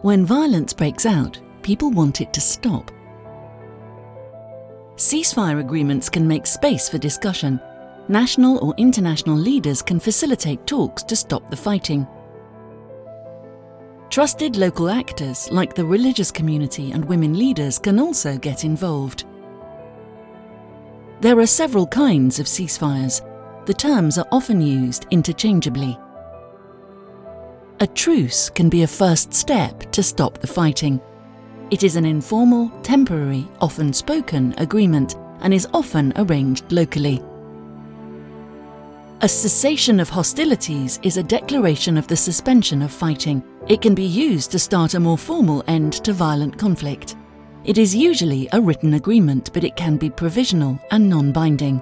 When violence breaks out, people want it to stop. Ceasefire agreements can make space for discussion. National or international leaders can facilitate talks to stop the fighting. Trusted local actors like the religious community and women leaders can also get involved. There are several kinds of ceasefires. The terms are often used interchangeably. A truce can be a first step to stop the fighting. It is an informal, temporary, often spoken agreement and is often arranged locally. A cessation of hostilities is a declaration of the suspension of fighting. It can be used to start a more formal end to violent conflict. It is usually a written agreement, but it can be provisional and non-binding.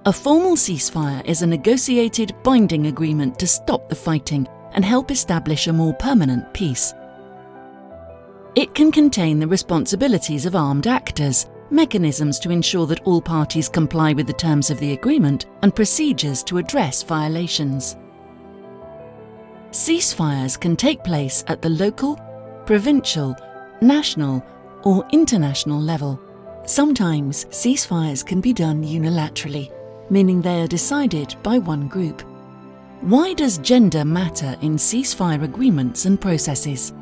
A formal ceasefire is a negotiated, binding agreement to stop the fighting and help establish a more permanent peace. It can contain the responsibilities of armed actors, mechanisms to ensure that all parties comply with the terms of the agreement, and procedures to address violations. Ceasefires can take place at the local, provincial, national, or international level. Sometimes ceasefires can be done unilaterally, meaning they are decided by one group. Why does gender matter in ceasefire agreements and processes?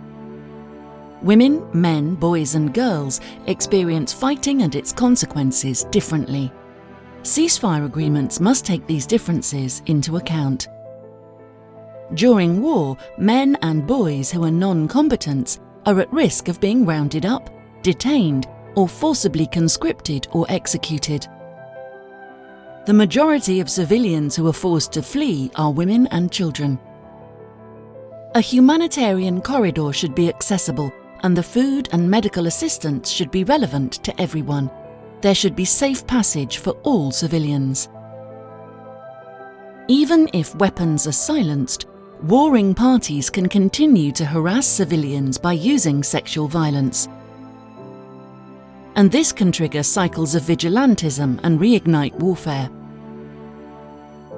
Women, men, boys and girls experience fighting and its consequences differently. Ceasefire agreements must take these differences into account. During war, men and boys who are non-combatants are at risk of being rounded up, detained, or forcibly conscripted or executed. The majority of civilians who are forced to flee are women and children. A humanitarian corridor should be accessible, and the food and medical assistance should be relevant to everyone. There should be safe passage for all civilians. Even if weapons are silenced, warring parties can continue to harass civilians by using sexual violence. And this can trigger cycles of vigilantism and reignite warfare.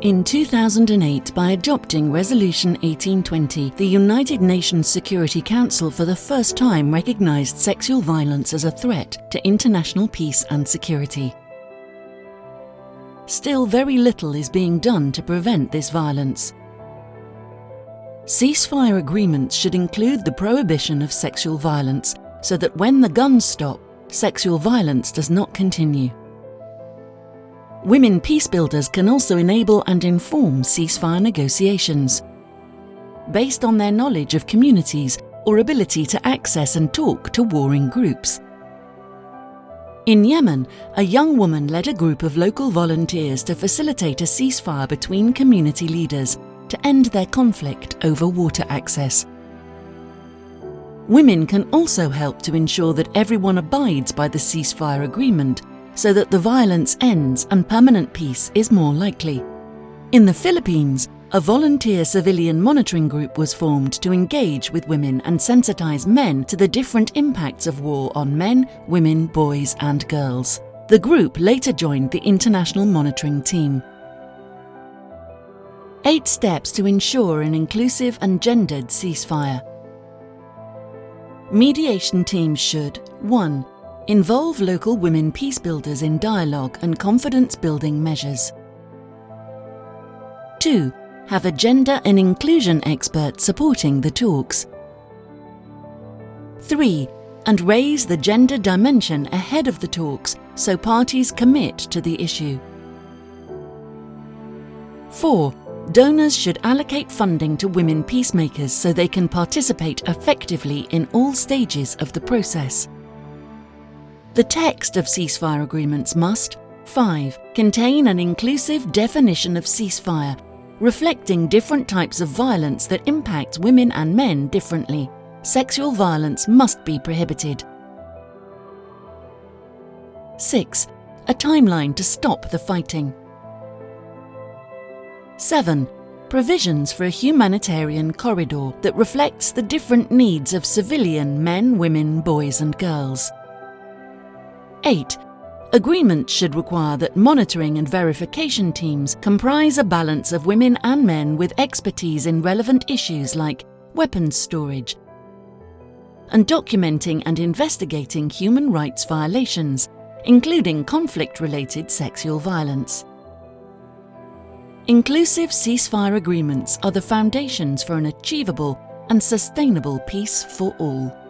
In 2008, by adopting Resolution 1820, the United Nations Security Council for the first time recognized sexual violence as a threat to international peace and security. Still, very little is being done to prevent this violence. Ceasefire agreements should include the prohibition of sexual violence, so that when the guns stop, sexual violence does not continue. Women peacebuilders can also enable and inform ceasefire negotiations. Based on their knowledge of communities or ability to access and talk to warring groups. In Yemen, a young woman led a group of local volunteers to facilitate a ceasefire between community leaders to end their conflict over water access. Women can also help to ensure that everyone abides by the ceasefire agreement, so that the violence ends and permanent peace is more likely. In the Philippines, a volunteer civilian monitoring group was formed to engage with women and sensitize men to the different impacts of war on men, women, boys and girls. The group later joined the international monitoring team. 8 steps to ensure an inclusive and gendered ceasefire. Mediation teams should 1. Involve local women peacebuilders in dialogue and confidence-building measures. 2. Have a gender and inclusion expert supporting the talks. 3. And raise the gender dimension ahead of the talks so parties commit to the issue. 4. Donors should allocate funding to women peacemakers so they can participate effectively in all stages of the process. The text of ceasefire agreements must 5. Contain an inclusive definition of ceasefire, reflecting different types of violence that impact women and men differently. Sexual violence must be prohibited. 6. A timeline to stop the fighting. 7. Provisions for a humanitarian corridor that reflects the different needs of civilian men, women, boys and girls. 8. Agreement should require that monitoring and verification teams comprise a balance of women and men with expertise in relevant issues like weapons storage, and documenting and investigating human rights violations, including conflict-related sexual violence. Inclusive ceasefire agreements are the foundations for an achievable and sustainable peace for all.